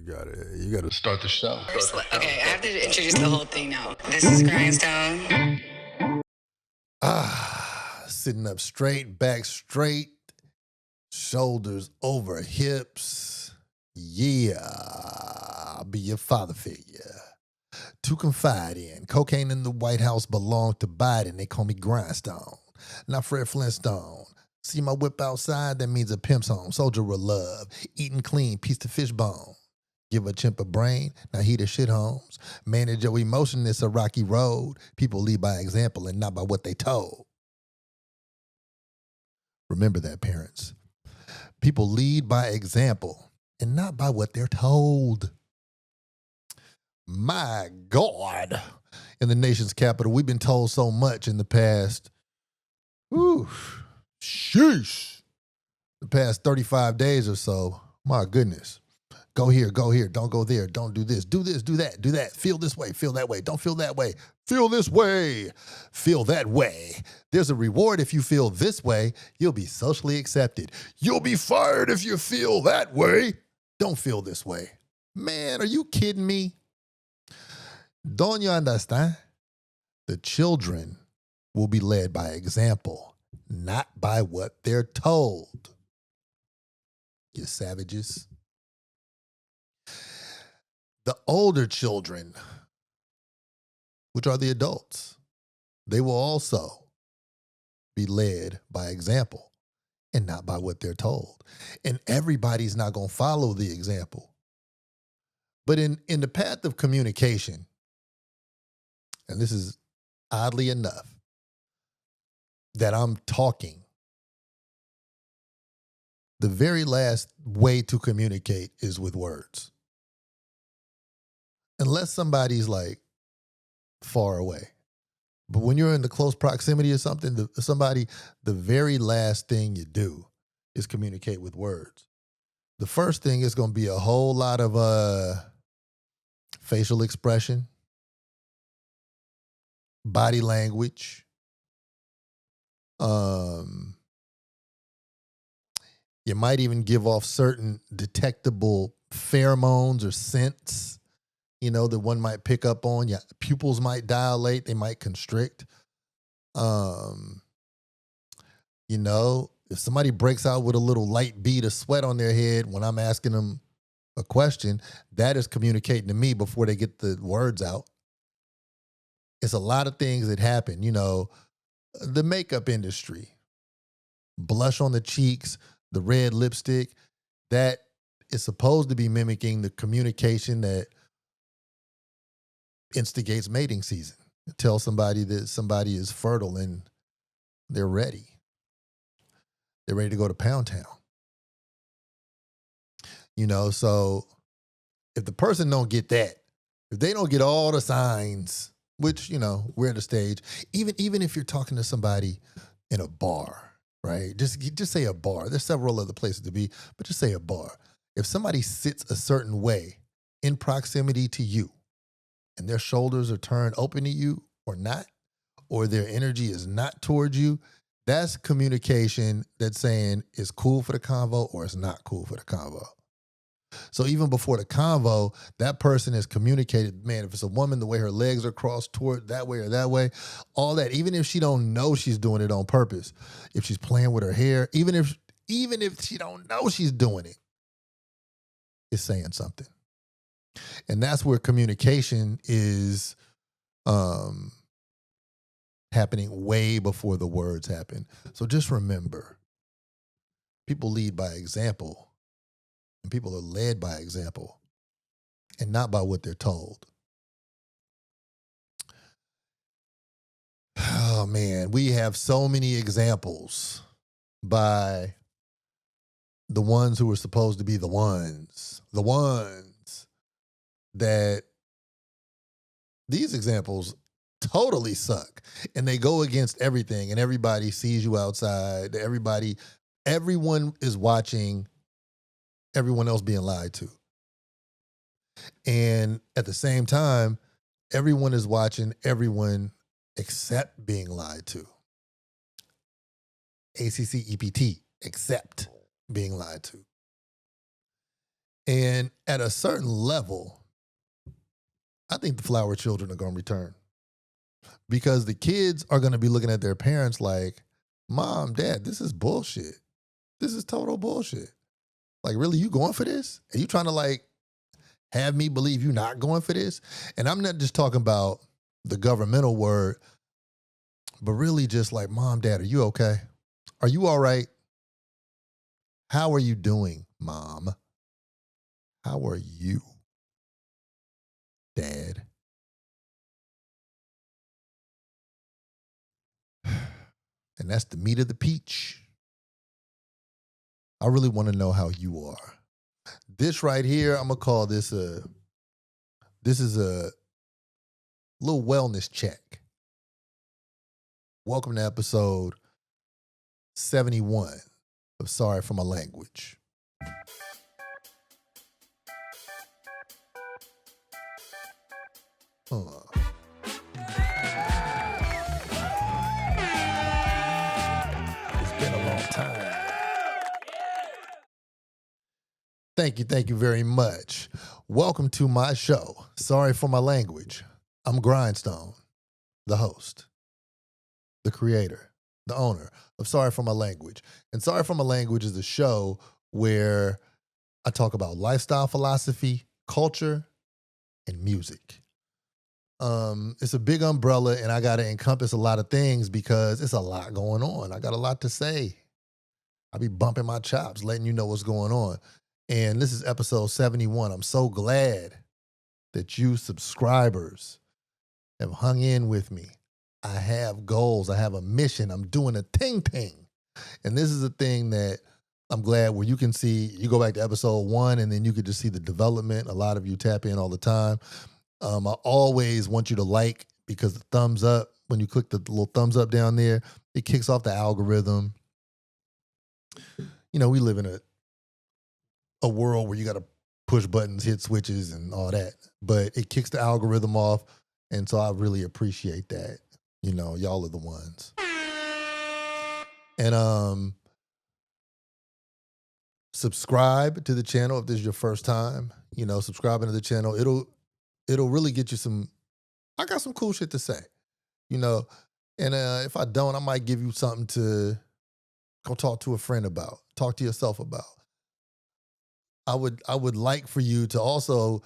You gotta start the show. Okay, I have to introduce the whole thing now. This is Grindstone. Sitting up straight, back straight, shoulders over hips. Yeah, I'll be your father figure. To confide in. Cocaine in the White House belonged to Biden. They call me Grindstone, not Fred Flintstone. See my whip outside? That means a pimp's home. Soldier of love. Eating clean, piece to fish bone. Give a chimp a brain, now he the shit homes. Manage your emotion, it's a rocky road. People lead by example and not by what they told. Remember that, parents. People lead by example and not by what they're told. My God. In the nation's capital, we've been told so much in the past. Sheesh. The past 35 days or so. My goodness. Go here, don't go there, don't do this, do that, feel this way, feel that way, don't feel that way, feel this way, feel that way. There's a reward if you feel this way, you'll be socially accepted. You'll be fired if you feel that way. Don't feel this way. Man, are you kidding me? Don't you understand? The children will be led by example, not by what they're told. You savages. The older children, which are the adults, they will also be led by example and not by what they're told. And everybody's not going to follow the example. But in the path of communication, and this is oddly enough, that I'm talking, the very last way to communicate is with words. Unless somebody's like far away. But when you're in the close proximity of something, the very last thing you do is communicate with words. The first thing is going to be a whole lot of facial expression, body language. You might even give off certain detectable pheromones or scents, that one might pick up on. Your pupils might dilate, they might constrict. If somebody breaks out with a little light bead of sweat on their head when I'm asking them a question, that is communicating to me before they get the words out. It's a lot of things that happen. The makeup industry, blush on the cheeks, the red lipstick, that is supposed to be mimicking the communication that instigates mating season. Tell somebody that somebody is fertile and they're ready. They're ready to go to Pound Town. So if the person don't get that, if they don't get all the signs, which, we're at a stage, even if you're talking to somebody in a bar, right? Just say a bar. There's several other places to be, but just say a bar. If somebody sits a certain way in proximity to you and their shoulders are turned open to you or not, or their energy is not towards you, that's communication that's saying it's cool for the convo or it's not cool for the convo. So even before the convo, that person has communicated, man, if it's a woman, the way her legs are crossed toward that way or that way, all that, even if she don't know she's doing it on purpose, if she's playing with her hair, even if she don't know she's doing it, it's saying something. And that's where communication is happening way before the words happen. So just remember, people lead by example. And people are led by example and not by what they're told. Oh, man, we have so many examples by the ones who were supposed to be the ones that these examples totally suck. And they go against everything, and everybody sees you outside. Everyone is watching everyone else being lied to. And at the same time, everyone is watching everyone except being lied to. ACCEPT, except being lied to. And at a certain level, I think the flower children are going to return because the kids are going to be looking at their parents like, Mom, Dad, this is bullshit. This is total bullshit. Like, really, you going for this? Are you trying to like have me believe you're not going for this? And I'm not just talking about the governmental word, but really just like, Mom, Dad, are you okay? Are you all right? How are you doing, Mom? How are you, Dad? And that's the meat of the peach. I really want to know how you are. This right here, I'm gonna call this a little wellness check. Welcome to episode 71 of Sorry for My Language. It's been a long time. Thank you very much. Welcome to my show, Sorry for My Language. I'm Grindstone, the host, the creator, the owner of Sorry for My Language. And Sorry for My Language is a show where I talk about lifestyle philosophy, culture, and music. It's a big umbrella, and I got to encompass a lot of things because it's a lot going on. I got a lot to say. I be bumping my chops, letting you know what's going on. And this is episode 71. I'm so glad that you subscribers have hung in with me. I have goals. I have a mission. I'm doing a ting. And this is a thing that I'm glad where you can see, you go back to episode 1 and then you could just see the development. A lot of you tap in all the time. I always want you to like, because the thumbs up, when you click the little thumbs up down there, it kicks off the algorithm. You know, we live in a world where you got to push buttons, hit switches and all that, but it kicks the algorithm off. And so I really appreciate that. You know, y'all are the ones. And subscribe to the channel if this is your first time. You know, subscribing to the channel, it'll really get you some. I got some cool shit to say, you know. And if I don't, I might give you something to go talk to a friend about, talk to yourself about. I would like for you to also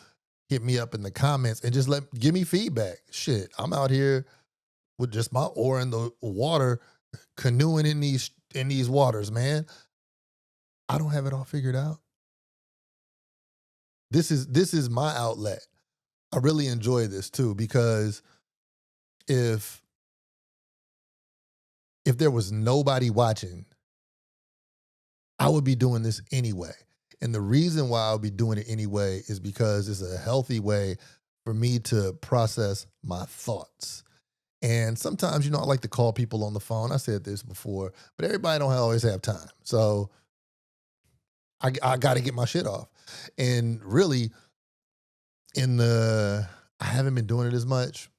hit me up in the comments and just give me feedback. Shit, I'm out here with just my oar in the water, canoeing in these waters, man. I don't have it all figured out. This is my outlet. I really enjoy this too, because if there was nobody watching, I would be doing this anyway. And the reason why I'll be doing it anyway is because it's a healthy way for me to process my thoughts. And sometimes, you know, I like to call people on the phone. I said this before, but everybody don't always have time. So I got to get my shit off. And really, I haven't been doing it as much,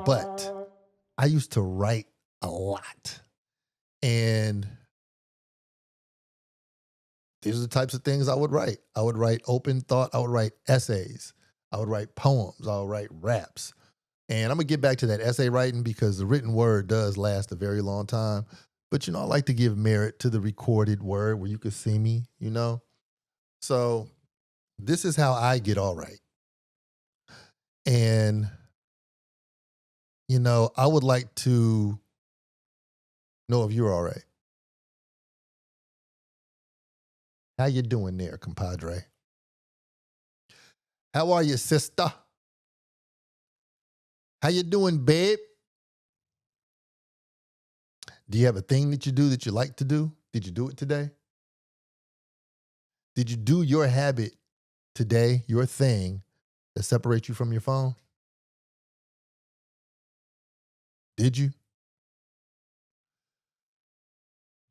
but I used to write a lot. And these are the types of things I would write. I would write open thought. I would write essays. I would write poems. I would write raps. And I'm going to get back to that essay writing because the written word does last a very long time. But, you know, I like to give merit to the recorded word where you can see me, you know. So this is how I get all right. And, you know, I would like to know if you're all right. How you doing there, compadre? How are you, sister? How you doing, babe? Do you have a thing that you do that you like to do? Did you do it today? Did you do your habit today, your thing that separates you from your phone? Did you?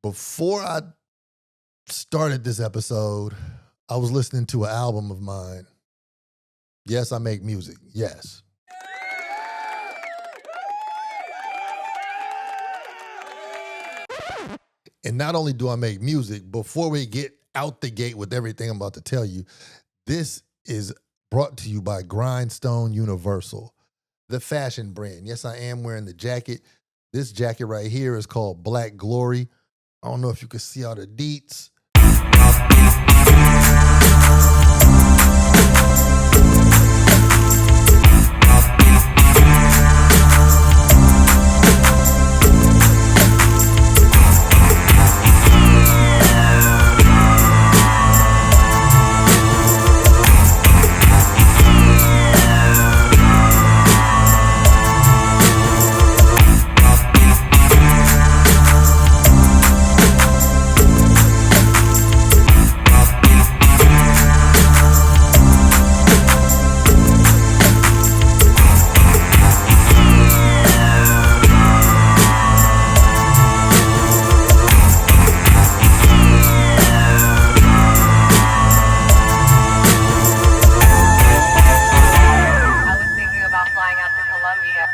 Before I started this episode, I was listening to an album of mine. Yes, I make music. Yes. And not only do I make music, before we get out the gate with everything I'm about to tell you, this is brought to you by Grindstone Universal, the fashion brand. Yes, I am wearing the jacket. This jacket right here is called Black Glory. I don't know if you can see all the deets. I was thinking about flying out to Colombia.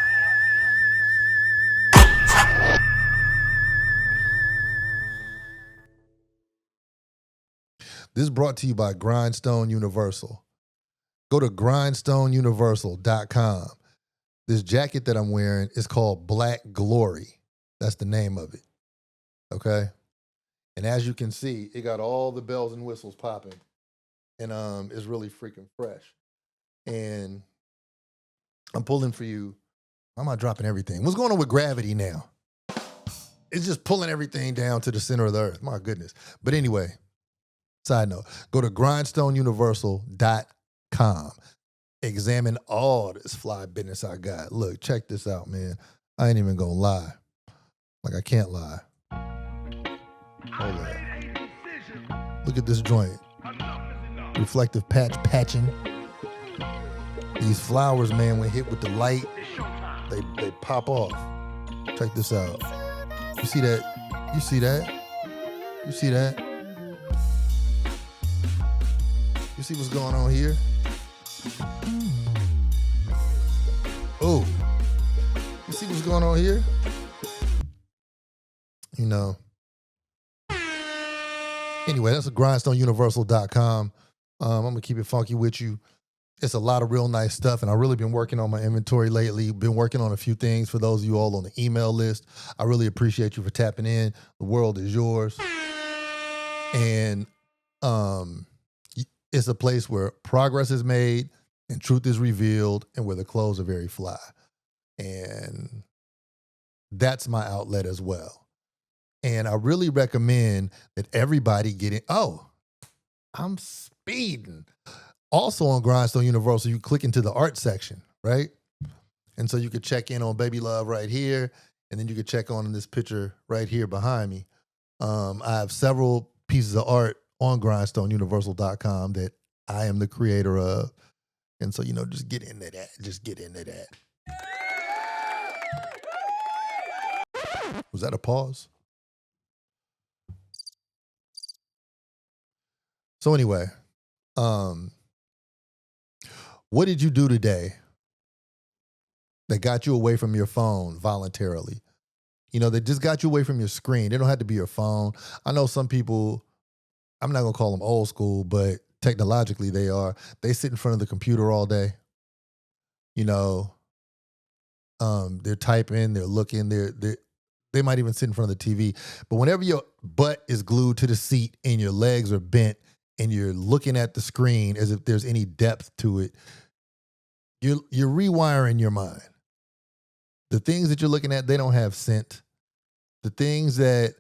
This is brought to you by Grindstone Universal. Go to grindstoneuniversal.com. This jacket that I'm wearing is called Black Glory. That's the name of it. Okay? And as you can see, it got all the bells and whistles popping. And it's really freaking fresh. And I'm pulling for you. I'm not dropping everything. What's going on with gravity now? It's just pulling everything down to the center of the earth. My goodness. But anyway, side note, go to grindstoneuniversal.com. Examine all this fly business I got. Look, check this out, man. I ain't even gonna lie. Like, I can't lie. Hold up. Look at this joint. Reflective patching. These flowers, man, when hit with the light, they pop off. Check this out. You see that? You see that? You see that? You see what's going on here? Oh. You see what's going on here? You know. Anyway, that's at grindstoneuniversal.com. I'm going to keep it funky with you. It's a lot of real nice stuff, and I've really been working on my inventory lately. Been working on a few things for those of you all on the email list. I really appreciate you for tapping in. The world is yours. And it's a place where progress is made and truth is revealed and where the clothes are very fly. And that's my outlet as well. And I really recommend that everybody get in. Oh, I'm speeding. Also on Grindstone Universal, you click into the art section, right? And so you could check in on Baby Love right here, and then you could check on this picture right here behind me. I have several pieces of art on grindstoneuniversal.com that I am the creator of. And so, just get into that. Just get into that. Was that a pause? So anyway, what did you do today that got you away from your phone voluntarily? That just got you away from your screen. They don't have to be your phone. I know some people, I'm not going to call them old school, but technologically they are. They sit in front of the computer all day. They're typing, they're looking, they might even sit in front of the TV. But whenever your butt is glued to the seat and your legs are bent and you're looking at the screen as if there's any depth to it, you're rewiring your mind. The things that you're looking at, they don't have scent. The things that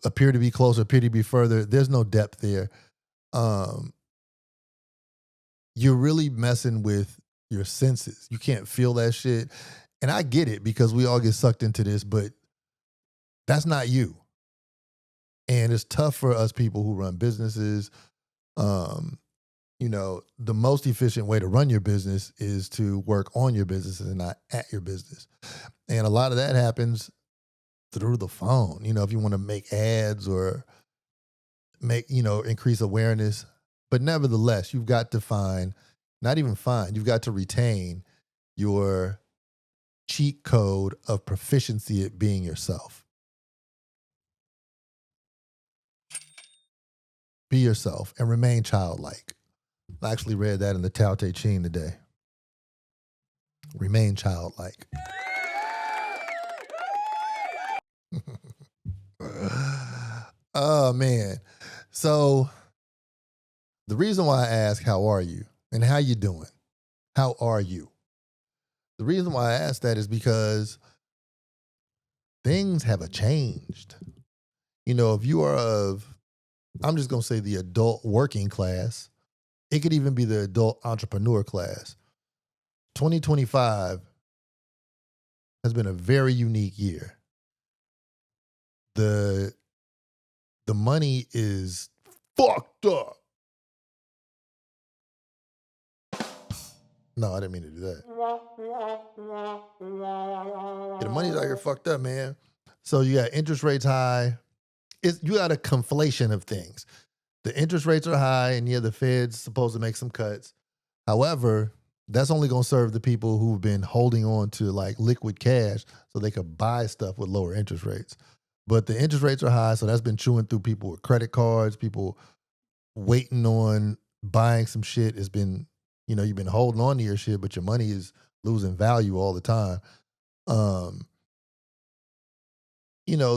appear to be closer, appear to be further, there's no depth there. You're really messing with your senses. You can't feel that shit. And I get it because we all get sucked into this, but that's not you. And it's tough for us people who run businesses. The most efficient way to run your business is to work on your business and not at your business. And a lot of that happens through the phone. If you want to make ads or increase awareness. But nevertheless, you've got to you've got to retain your cheat code of proficiency at being yourself. Be yourself and remain childlike. I actually read that in the Tao Te Ching today. Remain childlike. Oh man. So the reason why I ask how are you and how you doing? How are you? The reason why I ask that is because things have changed. You know, if you are of, I'm just going to say the adult working class, it could even be the adult entrepreneur class. 2025 has been a very unique year. The money is fucked up. No, I didn't mean to do that. Yeah, the money's out here fucked up, man. So you got interest rates high. You got a conflation of things. The interest rates are high, and yeah, the Fed's supposed to make some cuts. However, that's only going to serve the people who've been holding on to like liquid cash so they could buy stuff with lower interest rates. But the interest rates are high, so that's been chewing through people with credit cards, people waiting on buying some shit. It's been, you've been holding on to your shit, but your money is losing value all the time.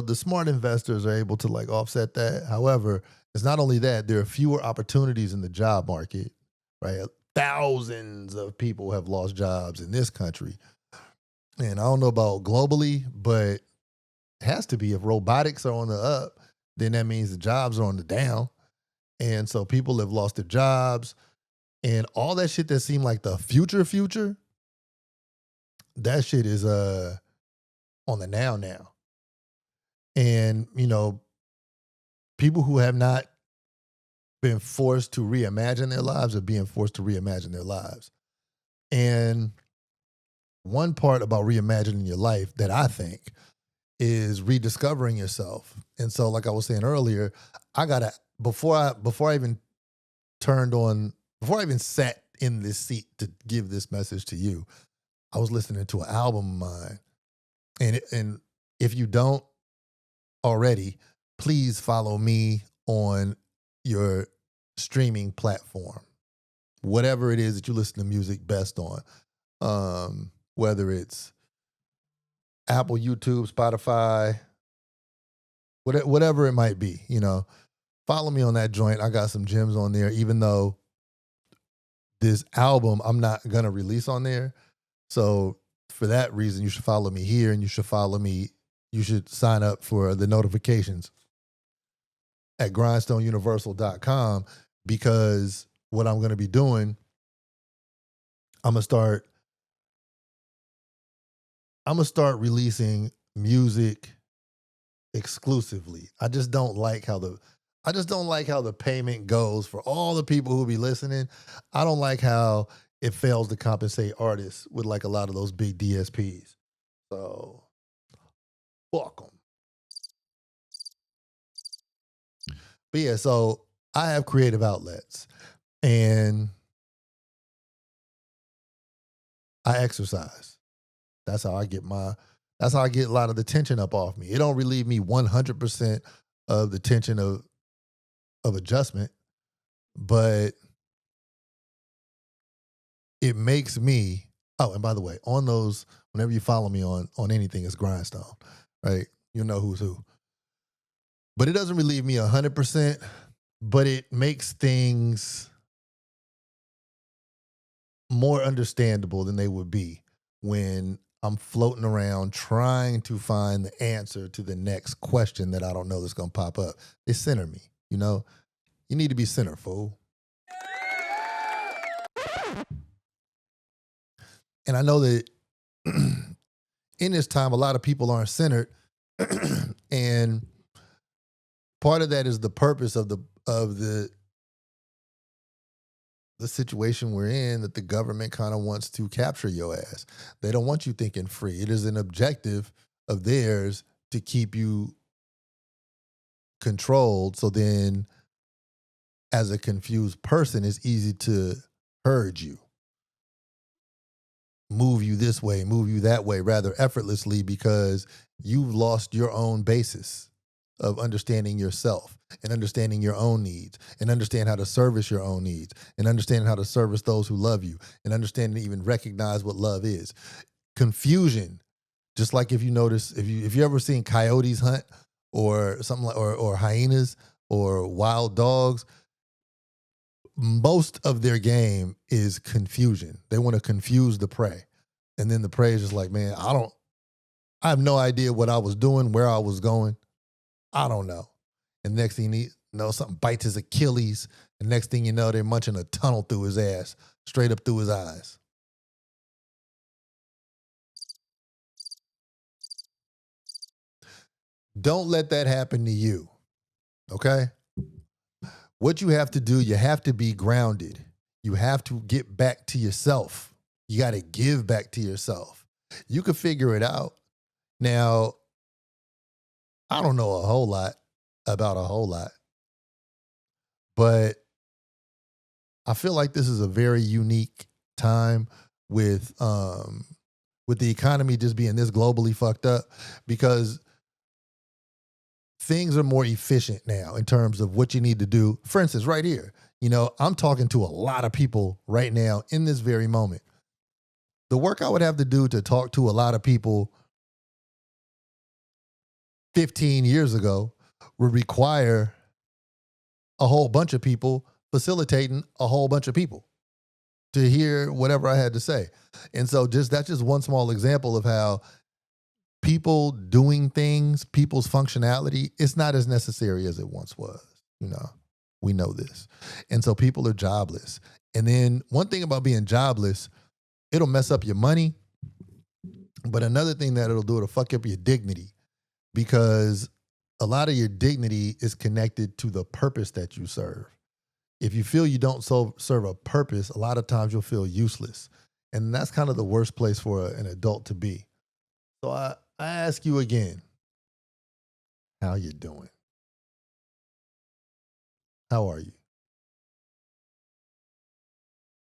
The smart investors are able to like offset that. However, it's not only that, there are fewer opportunities in the job market, right? Thousands of people have lost jobs in this country. And I don't know about globally, but it has to be. If robotics are on the up, then that means the jobs are on the down. And so people have lost their jobs and all that shit that seemed like the future, that shit is on the now. And, people who have not been forced to reimagine their lives are being forced to reimagine their lives. And one part about reimagining your life that I think is rediscovering yourself. And so, like I was saying earlier, before I even sat in this seat to give this message to you, I was listening to an album of mine. And if you don't already, please follow me on your streaming platform, whatever it is that you listen to music best on, whether it's Apple, YouTube, Spotify, whatever it might be. Follow me on that joint. I got some gems on there, even though this album I'm not gonna release on there. So for that reason, you should follow me here, and you should sign up for the notifications at grindstoneuniversal.com, because what I'm going to be doing, I'm going to start releasing music exclusively. I just don't like how the payment goes for all the people who be listening. I don't like how it fails to compensate artists with like a lot of those big DSPs. So fuck them. But yeah, so I have creative outlets and I exercise. That's how I get a lot of the tension up off me. It don't relieve me 100% of the tension of adjustment, but it makes me, oh, and by the way, on those, whenever you follow me on anything, it's Grindstone, right? You know who's who. But it doesn't relieve me 100%, but it makes things more understandable than they would be when I'm floating around trying to find the answer to the next question that I don't know that's going to pop up. They center me, You need to be centered, fool. And I know that in this time, a lot of people aren't centered. And part of that is the purpose of the situation we're in, that the government kind of wants to capture your ass. They don't want you thinking free. It is an objective of theirs to keep you controlled. So then as a confused person, it's easy to herd you, move you this way, move you that way rather effortlessly, because you've lost your own basis. of understanding yourself and understanding your own needs and understand how to service your own needs and understanding how to service those who love you and understanding to even recognize what love is. Confusion, just like if you notice, if you ever seen coyotes hunt or something like or hyenas or wild dogs, most of their game is confusion. They want to confuse the prey. And then the prey is just like, man, I have no idea what I was doing, where I was going. I don't know. And next thing you know, something bites his Achilles. And next thing you know, they're munching a tunnel through his ass, straight up through his eyes. Don't let that happen to you. Okay? What you have to do, you have to be grounded. You have to get back to yourself. You got to give back to yourself. You can figure it out. Now, I don't know a whole lot about a whole lot, but I feel like this is a very unique time with the economy just being this globally fucked up, because things are more efficient now in terms of what you need to do. For instance, right here, I'm talking to a lot of people right now in this very moment. The work I would have to do to talk to a lot of people 15 years ago would require a whole bunch of people facilitating a whole bunch of people to hear whatever I had to say. And so that's just one small example of how people doing things, people's functionality, it's not as necessary as it once was. We know this. And so people are jobless. And then one thing about being jobless, it'll mess up your money. But another thing that it'll fuck up your dignity, because a lot of your dignity is connected to the purpose that you serve. If you feel you don't serve a purpose, a lot of times you'll feel useless. And that's kind of the worst place for an adult to be. So I ask you again, how you doing? How are you?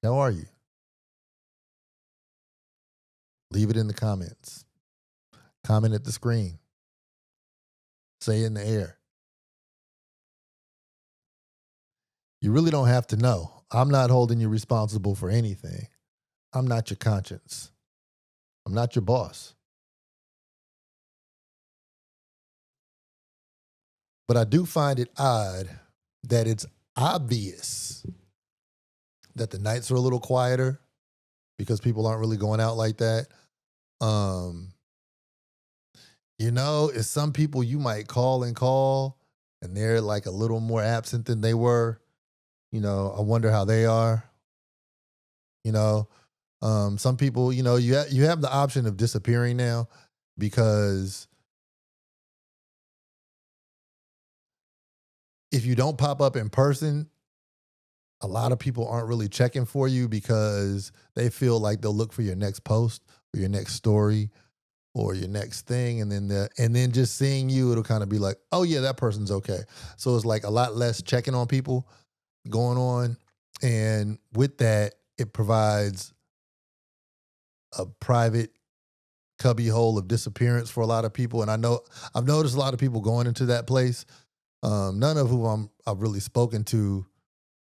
How are you? Leave it in the comments. Comment at the screen. Say it in the air. You really don't have to know. I'm not holding you responsible for anything. I'm not your conscience. I'm not your boss. But I do find it odd that it's obvious that the nights are a little quieter because people aren't really going out like that. It's some people you might call and they're like a little more absent than they were. I wonder how they are. Some people, you have the option of disappearing now, because if you don't pop up in person, a lot of people aren't really checking for you because they feel like they'll look for your next post or your next story or your next thing. And then just seeing you, it'll kind of be like, oh yeah, that person's okay. So it's like a lot less checking on people going on. And with that, it provides a private cubby hole of disappearance for a lot of people. And I've noticed a lot of people going into that place. None of whom I've really spoken to.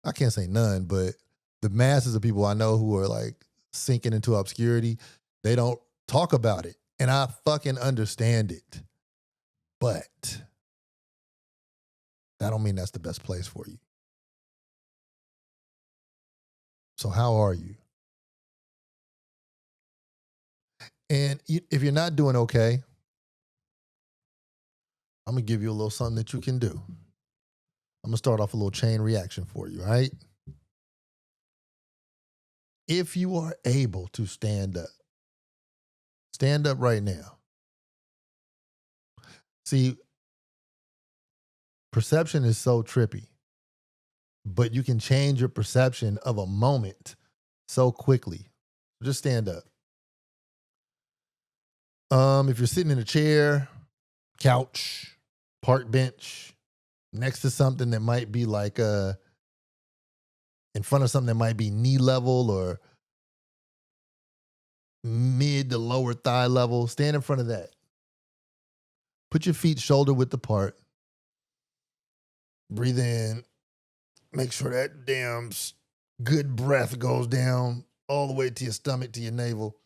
I can't say none, but the masses of people I know who are like sinking into obscurity, they don't talk about it. And I fucking understand it. But that don't mean that's the best place for you. So how are you? And if you're not doing okay, I'm going to give you a little something that you can do. I'm going to start off a little chain reaction for you, all right? If you are able to stand up right now. See, perception is so trippy, but you can change your perception of a moment so quickly. Just stand up. If you're sitting in a chair, couch, park bench, next to something that might be like in front of something that might be knee level or mid to lower thigh level, stand in front of that. Put your feet shoulder width apart. Breathe in. Make sure that damn good breath goes down all the way to your stomach, to your navel.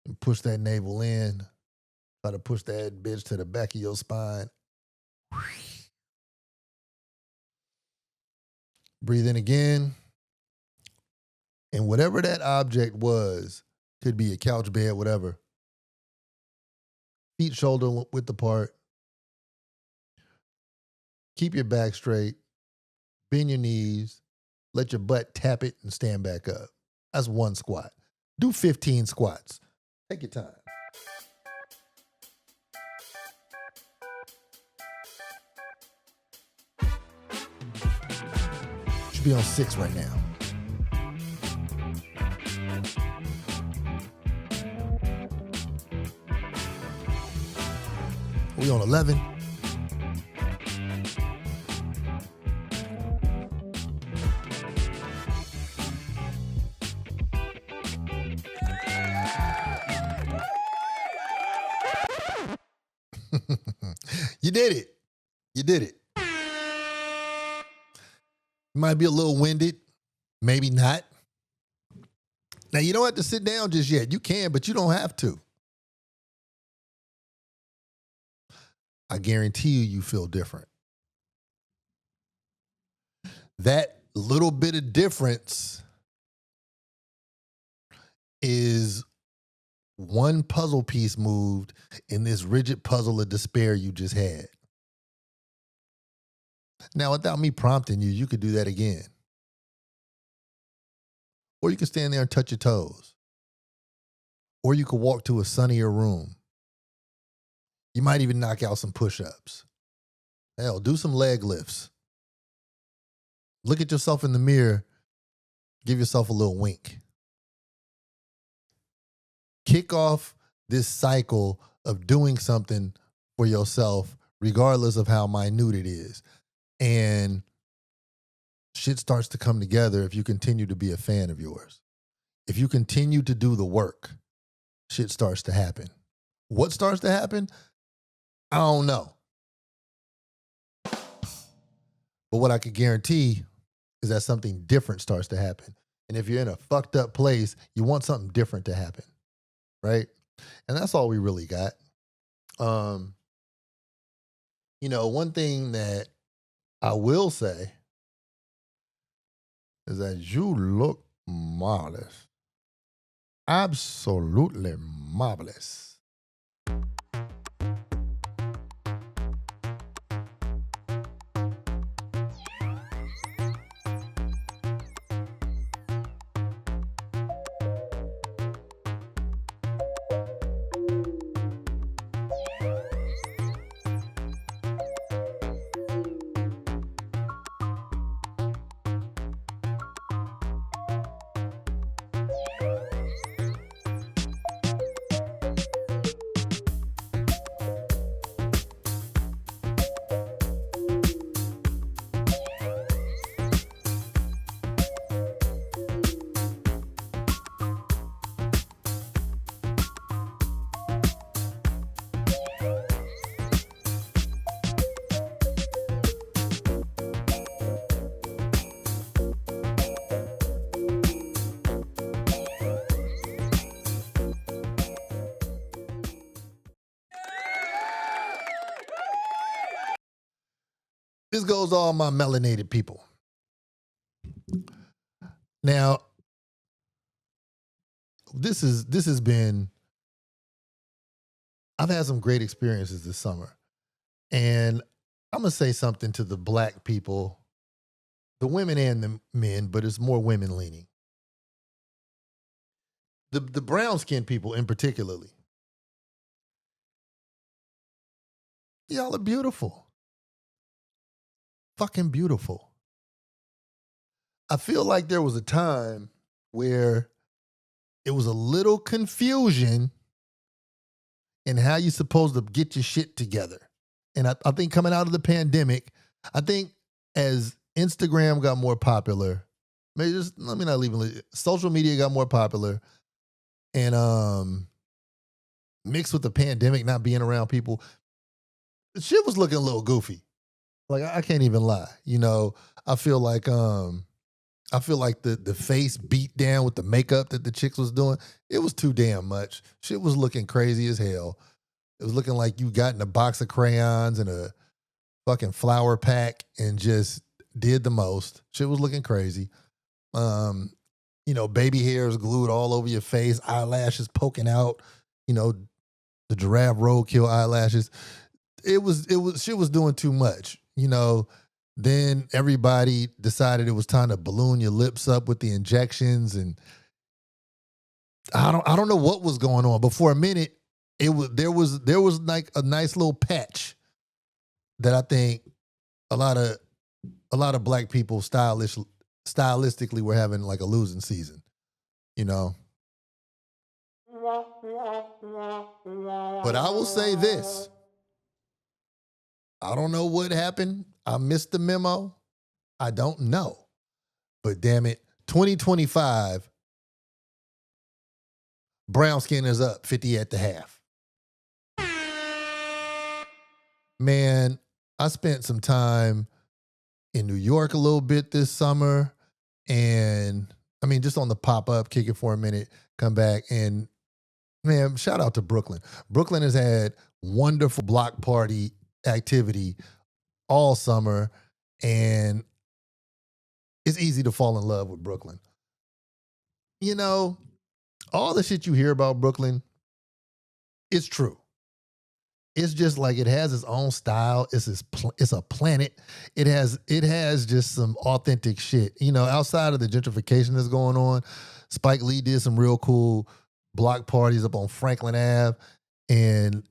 And push that navel in. Try to push that bitch to the back of your spine. Breathe in again. And whatever that object was, could be a couch, bed, whatever. Feet shoulder width apart. Keep your back straight. Bend your knees. Let your butt tap it and stand back up. That's one squat. Do 15 squats. Take your time. Should be on 6 right now. We on 11. You did it. You did it. You might be a little winded, maybe not. Now, you don't have to sit down just yet. You can, but you don't have to. I guarantee you feel different. That little bit of difference is one puzzle piece moved in this rigid puzzle of despair you just had. Now, without me prompting you, you could do that again. Or you could stand there and touch your toes. Or you could walk to a sunnier room. You might even knock out some push-ups. Hell, do some leg lifts. Look at yourself in the mirror. Give yourself a little wink. Kick off this cycle of doing something for yourself, regardless of how minute it is. And shit starts to come together if you continue to be a fan of yours. If you continue to do the work, shit starts to happen. What starts to happen? I don't know. But what I can guarantee is that something different starts to happen. And if you're in a fucked up place, you want something different to happen. Right? And that's all we really got. One thing that I will say is that you look marvelous. Absolutely marvelous. This goes to all my melanated people. Now, this has been, I've had some great experiences this summer. And I'm going to say something to the black people, the women and the men, but it's more women leaning. The brown skinned people in particularly. Y'all are beautiful. Fucking beautiful. I feel like there was a time where it was a little confusion in how you're supposed to get your shit together. And I think coming out of the pandemic, I think as Instagram got more popular, maybe just let me not leave social media got more popular, and mixed with the pandemic, not being around people, shit was looking a little goofy. Like I can't even lie. I feel like the face beat down with the makeup that the chicks was doing, it was too damn much. Shit was looking crazy as hell. It was looking like you got in a box of crayons and a fucking flower pack and just did the most. Shit was looking crazy. Um, baby hairs glued all over your face, eyelashes poking out, the giraffe roadkill eyelashes. It was shit was doing too much. Then everybody decided it was time to balloon your lips up with the injections, and I don't know what was going on, but for a minute there was like a nice little patch that I think a lot of black people stylistically were having like a losing season, you know. But I will say this: I don't know what happened. I missed the memo. I don't know. But damn it, 2025, brown skin is up 50 at the half. Man, I spent some time in New York a little bit this summer. And I mean, just on the pop up, kick it for a minute, come back. And man, shout out to Brooklyn. Brooklyn has had wonderful block party activity all summer. And it's easy to fall in love with Brooklyn. You know, all the shit you hear about Brooklyn, it's true. It's just like it has its own style. It's a planet. It has just some authentic shit. Outside of the gentrification that's going on, Spike Lee did some real cool block parties up on Franklin Ave, and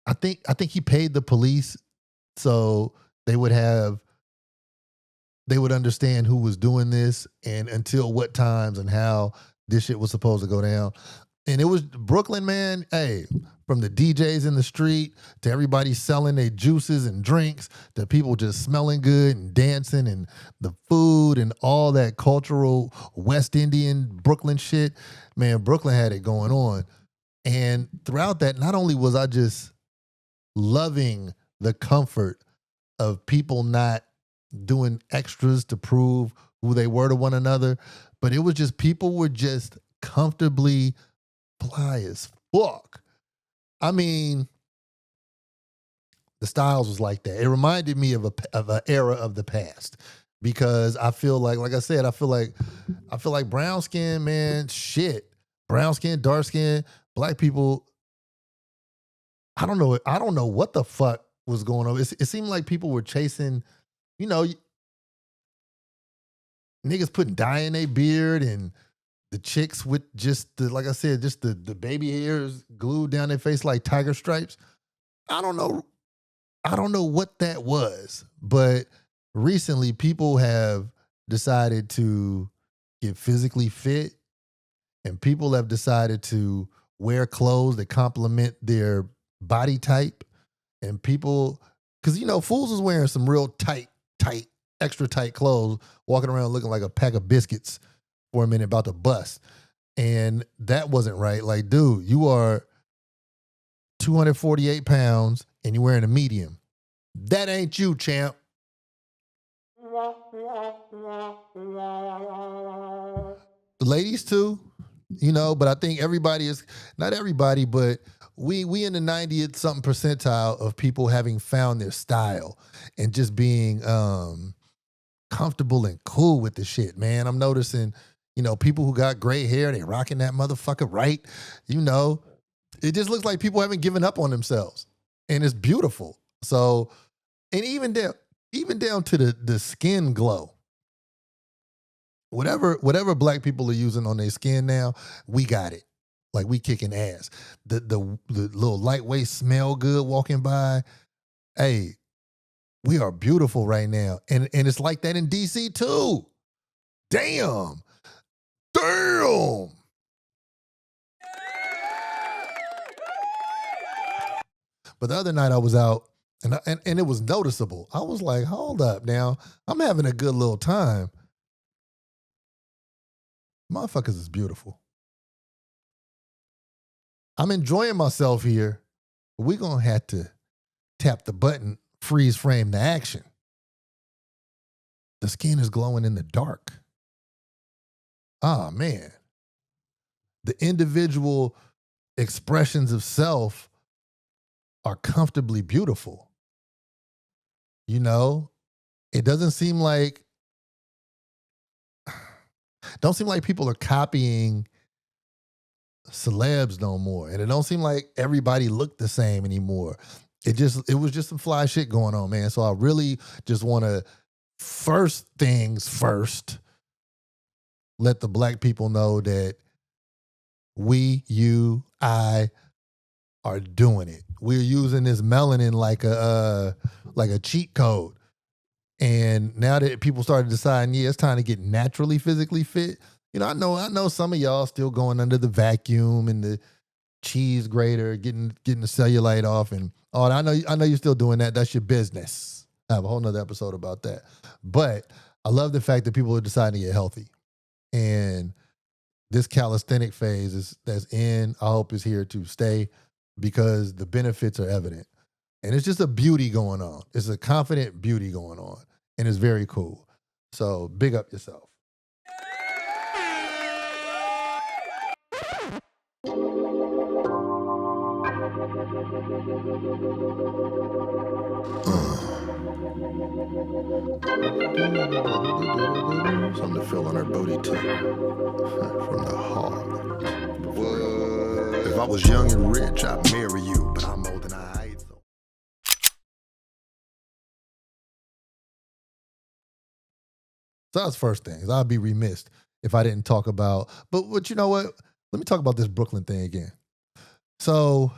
I think he paid the police so they would understand who was doing this and until what times and how this shit was supposed to go down. And it was Brooklyn, man. Hey, from the DJs in the street to everybody selling their juices and drinks to people just smelling good and dancing and the food and all that cultural West Indian Brooklyn shit. Man, Brooklyn had it going on. And throughout that, not only was I just loving the comfort of people not doing extras to prove who they were to one another, but it was just people were just comfortably fly as fuck. I mean, the styles was like that. It reminded me of an era of the past because I feel like I said, I feel like brown skin, man, shit. Brown skin, dark skin, black people. I don't know. I don't know what the fuck was going on. It seemed like people were chasing, you know, niggas putting dye in their beard and the chicks with just like I said, just the baby hairs glued down their face like tiger stripes. I don't know. I don't know what that was, but recently people have decided to get physically fit and people have decided to wear clothes that complement their body type. And people, because, fools is wearing some real tight, extra tight clothes, walking around looking like a pack of biscuits for a minute about to bust. And that wasn't right. Like, dude, you are 248 pounds and you're wearing a medium. That ain't you, champ. Ladies too, but I think everybody is not everybody, but we in the 90th something percentile of people having found their style and just being comfortable and cool with the shit, man. I'm noticing, people who got gray hair, they rocking that motherfucker right. It just looks like people haven't given up on themselves. And it's beautiful. So, and even down to the skin glow. Whatever black people are using on their skin now, we got it. Like we kicking ass. The little lightweight smell good walking by. Hey, we are beautiful right now. And it's like that in DC too. Damn. Damn. But the other night I was out and it was noticeable. I was like, hold up now. I'm having a good little time. Motherfuckers is beautiful. I'm enjoying myself here. We're going to have to tap the button, freeze frame the action. The skin is glowing in the dark. Ah, man. The individual expressions of self are comfortably beautiful. You know, it doesn't seem like don't seem like people are copying celebs no more. And it don't seem like everybody looked the same anymore. It was just some fly shit going on, man. So I really just want to first things first, let the black people know that we, you, I are doing it. We're using this melanin like a cheat code. And now that people started deciding, yeah, it's time to get naturally physically fit. You know, I know some of y'all still going under the vacuum and the cheese grater, getting the cellulite off, and I know you're still doing that. That's your business. I have a whole nother episode about that. But I love the fact that people are deciding to get healthy. And this calisthenic phase that's in, I hope is here to stay because the benefits are evident. And it's just a beauty going on. It's a confident beauty going on. And it's very cool. So big up yourself. Something to feel on her booty too. From the heart. If I was young and rich, I'd marry you, but I'm old and I hate so. So that's first things. I'd be remiss if I didn't talk about, but you know what? Let me talk about this Brooklyn thing again. So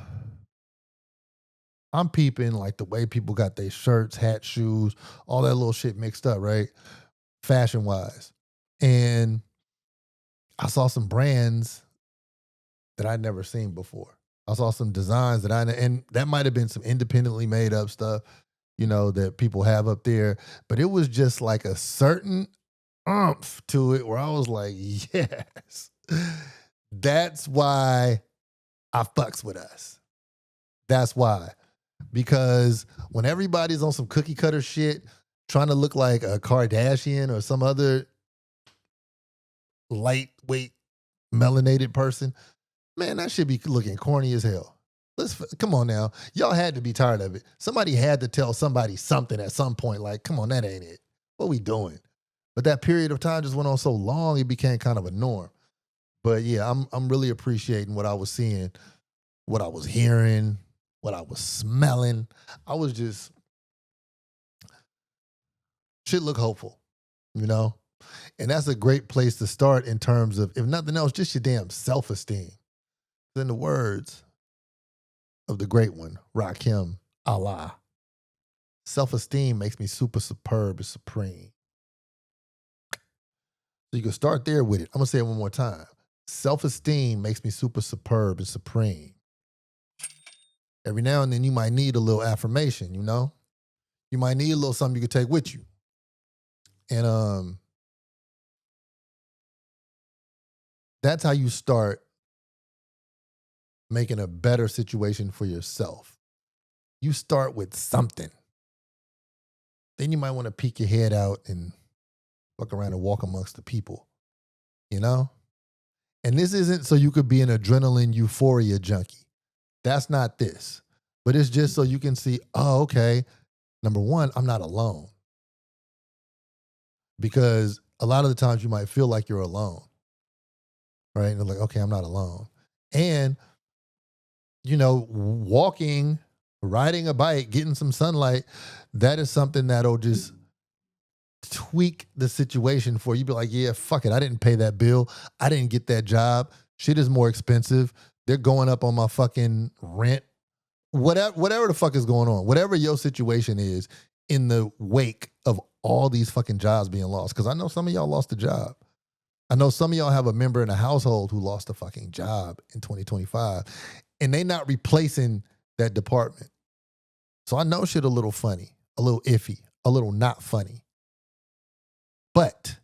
I'm peeping like the way people got their shirts, hats, shoes, all that little shit mixed up, right? Fashion wise. And I saw some brands that I'd never seen before. I saw some designs and that might have been some independently made up stuff, you know, that people have up there. But it was just like a certain oomph to it where I was like, yes, that's why I fucks with us. That's why. Because when everybody's on some cookie cutter shit, trying to look like a Kardashian or some other lightweight melanated person, man, that should be looking corny as hell. Come on now. Y'all had to be tired of it. Somebody had to tell somebody something at some point, like, come on, that ain't it. What we doing? But that period of time just went on so long, it became kind of a norm. But yeah, I'm really appreciating what I was seeing, what I was hearing, what I was smelling. I was just shit look hopeful, you know? And that's a great place to start in terms of, if nothing else, just your damn self-esteem. In the words of the great one, Rakim Allah, self-esteem makes me super superb and supreme. So you can start there with it. I'm going to say it one more time. Self-esteem makes me super superb and supreme. Every now and then you might need a little affirmation, you know? You might need a little something you can take with you. And that's how you start making a better situation for yourself. You start with something. Then you might want to peek your head out and fuck around and walk amongst the people, you know? And this isn't so you could be an adrenaline euphoria junkie. That's not this. But it's just so you can see, oh, okay, number one, I'm not alone. Because a lot of the times you might feel like you're alone, right? And like, okay, I'm not alone. And, you know, walking, riding a bike, getting some sunlight, that is something that'll just tweak the situation for you. Be like, yeah, fuck it. I didn't pay that bill. I didn't get that job. Shit is more expensive. They're going up on my fucking rent. Whatever the fuck is going on, whatever your situation is in the wake of all these fucking jobs being lost. Because I know some of y'all lost a job. I know some of y'all have a member in the household who lost a fucking job in 2025. And they not replacing that department. So I know shit a little funny, a little iffy, a little not funny. But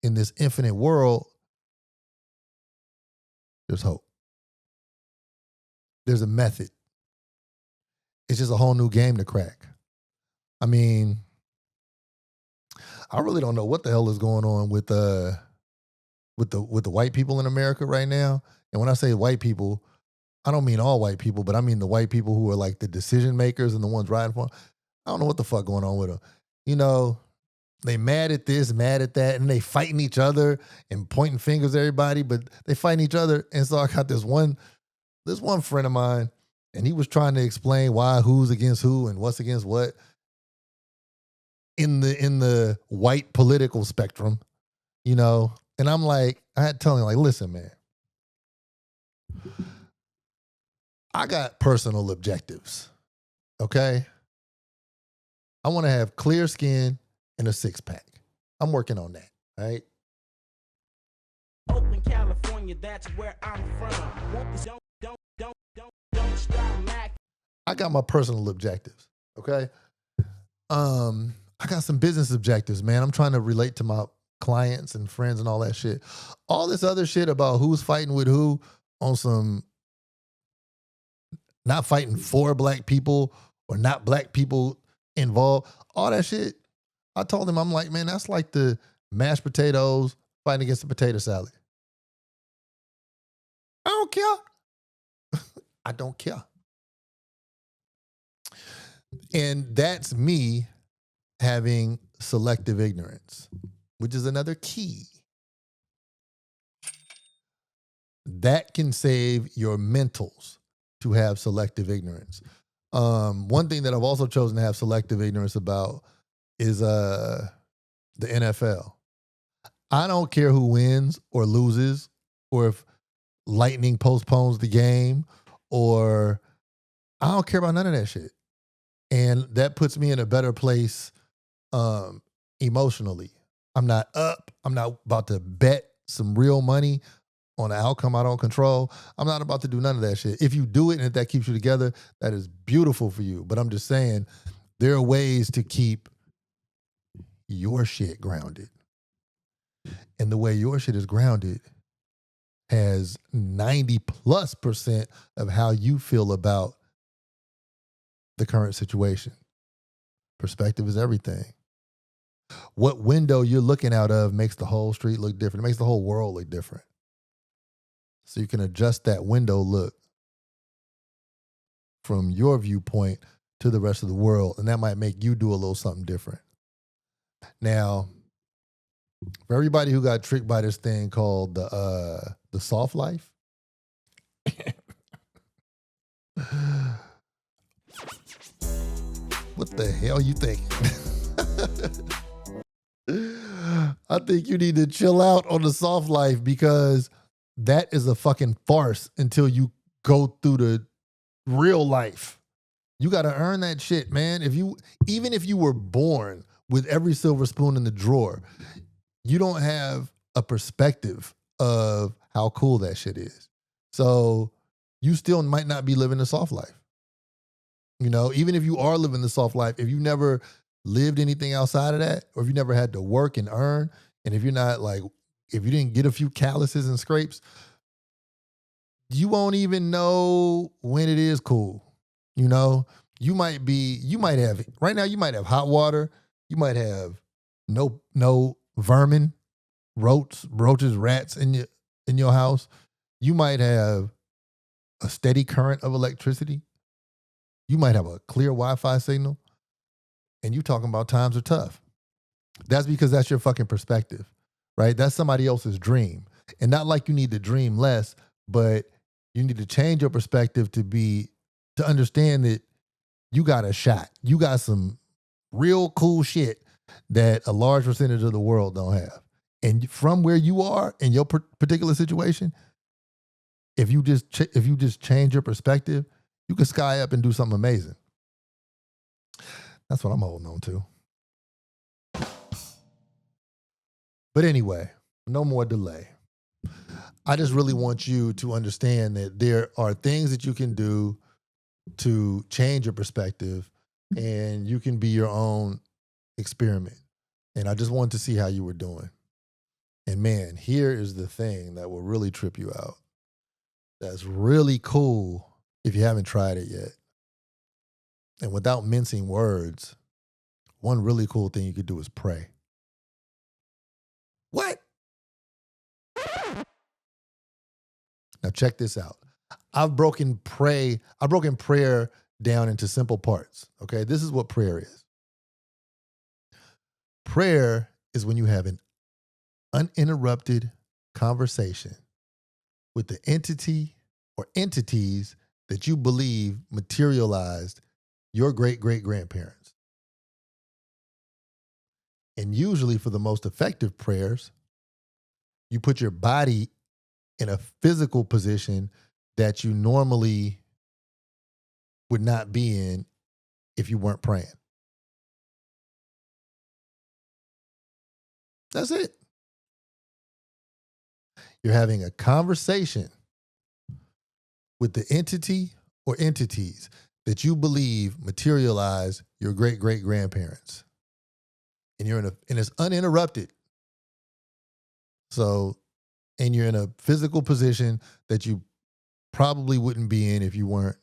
in this infinite world, there's hope. There's a method. It's just a whole new game to crack. I mean, I really don't know what the hell is going on with the white people in America right now. And when I say white people, I don't mean all white people, but I mean the white people who are like the decision makers and the ones riding for them. I don't know what the fuck going on with them. You know, they mad at this, mad at that, and they fighting each other and pointing fingers at everybody, but they fighting each other. And so I got this one friend of mine, and he was trying to explain why who's against who and what's against what in the white political spectrum, you know. And I'm like, I had to tell him, like, listen, man, I got personal objectives. Okay. I want to have clear skin and a six pack. I'm working on that. All right. Oakland, California, that's where I'm from. Don't stop, Mac. I got my personal objectives. Okay. I got some business objectives, man. I'm trying to relate to my clients and friends and all that shit. All this other shit about who's fighting with who on some not fighting for black people or not black people involved, all that shit. I told him, I'm like, man, that's like the mashed potatoes fighting against the potato salad. I don't care. I don't care. And that's me having selective ignorance, which is another key. That can save your mentals to have selective ignorance. One thing that I've also chosen to have selective ignorance about is the NFL. I don't care who wins or loses, or if Lightning postpones the game, or I don't care about none of that shit. And that puts me in a better place emotionally. I'm not up. I'm not about to bet some real money on an outcome I don't control. I'm not about to do none of that shit. If you do it and if that keeps you together, that is beautiful for you. But I'm just saying, there are ways to keep your shit grounded. And the way your shit is grounded has 90+% of how you feel about the current situation. Perspective is everything. What window you're looking out of makes the whole street look different. It makes the whole world look different. So you can adjust that window look from your viewpoint to the rest of the world. And that might make you do a little something different. Now, for everybody who got tricked by this thing called the soft life, what the hell you thinking? I think you need to chill out on the soft life, because that is a fucking farce until you go through the real life. You got to earn that shit, man. Even if you were born with every silver spoon in the drawer, you don't have a perspective of how cool that shit is. So you still might not be living the soft life. You know, even if you are living the soft life, if you never lived anything outside of that, or if you never had to work and earn, and if you're not like, if you didn't get a few calluses and scrapes, you won't even know when it is cool. You know, you might have, right now, you might have hot water. You might have no vermin, roaches, rats in your house. You might have a steady current of electricity. You might have a clear Wi-Fi signal. And you talking about times are tough. That's because that's your fucking perspective, right? That's somebody else's dream. And not like you need to dream less, but you need to change your perspective to understand that you got a shot. You got some real cool shit that a large percentage of the world don't have. And from where you are in your particular situation, if you just change your perspective, you can sky up and do something amazing. That's what I'm holding on to. But anyway, no more delay. I just really want you to understand that there are things that you can do to change your perspective, and you can be your own experiment. And I just wanted to see how you were doing. And man, here is the thing that will really trip you out. That's really cool if you haven't tried it yet. And without mincing words, one really cool thing you could do is pray. What? Now check this out. I've broken prayer down into simple parts. Okay. This is what prayer is. Prayer is when you have an uninterrupted conversation with the entity or entities that you believe materialized your great great grandparents. And usually, for the most effective prayers, you put your body in a physical position that you normally would not be in if you weren't praying. That's it. You're having a conversation with the entity or entities that you believe materialize your great great grandparents. And and it's uninterrupted. So, and you're in a physical position that you probably wouldn't be in if you weren't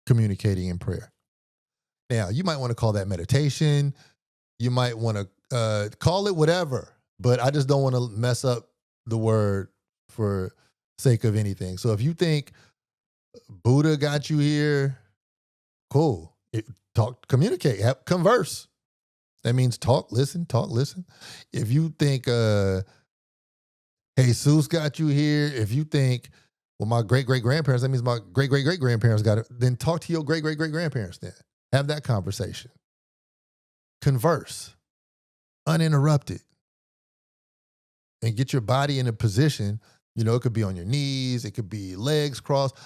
communicating in prayer. Now, you might want to call that meditation. You might want to call it whatever, but I just don't want to mess up the word for sake of anything. So if you think Buddha got you here, cool. Communicate, converse. That means talk, listen. If you think Jesus got you here, if you think, well, my great great grandparents, that means my great great great grandparents got it, then talk to your great great great grandparents then. Have that conversation. Converse uninterrupted and get your body in a position. It could be on your knees, it could be legs crossed.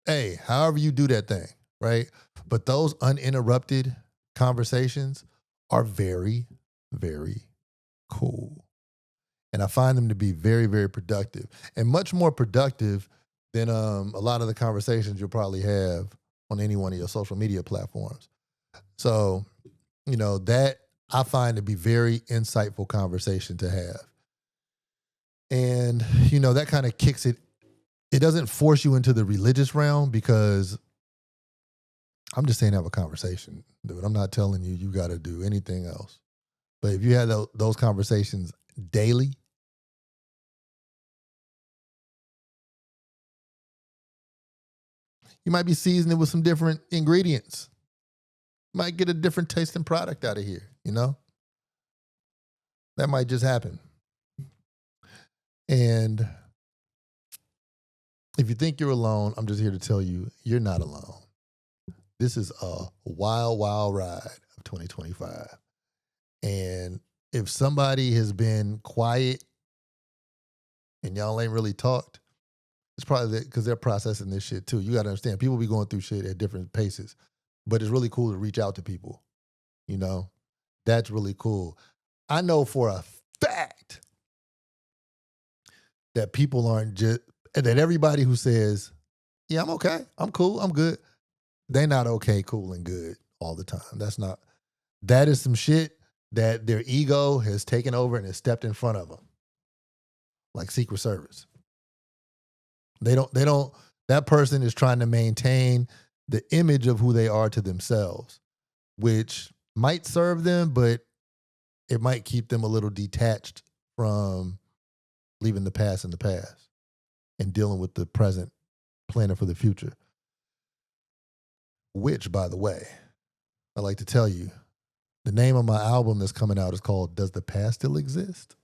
Hey, however you do that thing, right? But those uninterrupted conversations are very, very cool. And I find them to be very, very productive and much more productive than a lot of the conversations you'll probably have on any one of your social media platforms. So, that I find to be very insightful conversation to have. And, that kind of kicks it. It doesn't force you into the religious realm because I'm just saying have a conversation, dude. I'm not telling you got to do anything else. But if you have those conversations daily, you might be seasoning with some different ingredients. You might get a different tasting product out of here, That might just happen. And if you think you're alone, I'm just here to tell you, you're not alone. This is a wild, wild ride of 2025. And if somebody has been quiet and y'all ain't really talked, it's probably because they're processing this shit too. You got to understand, people be going through shit at different paces. But it's really cool to reach out to people. That's really cool. I know for a fact that people aren't that everybody who says, yeah, I'm okay, I'm cool, I'm good, they're not okay, cool, and good all the time. That is some shit that their ego has taken over and has stepped in front of them. Like Secret Service. That person is trying to maintain the image of who they are to themselves, which might serve them, but it might keep them a little detached from leaving the past in the past and dealing with the present, planning for the future. Which, by the way, I like to tell you, the name of my album that's coming out is called Does the Past Still Exist?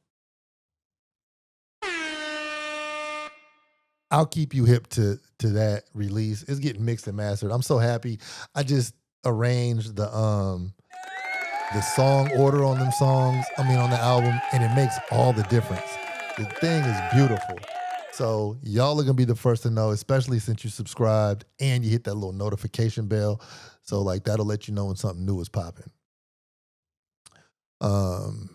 I'll keep you hip to that release. It's getting mixed and mastered. I'm so happy. I just arranged the song order on them songs, on the album, and it makes all the difference. The thing is beautiful. So y'all are going to be the first to know, especially since you subscribed and you hit that little notification bell. So that'll let you know when something new is popping. I'm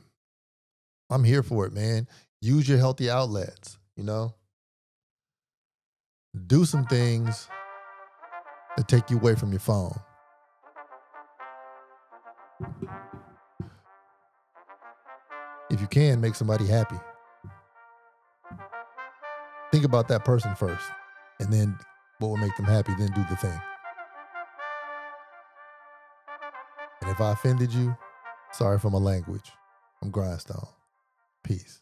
here for it, man. Use your healthy outlets, Do some things that take you away from your phone. If you can, make somebody happy. Think about that person first, and then what will make them happy, then do the thing. And if I offended you, sorry for my language. I'm Grindstone. Peace.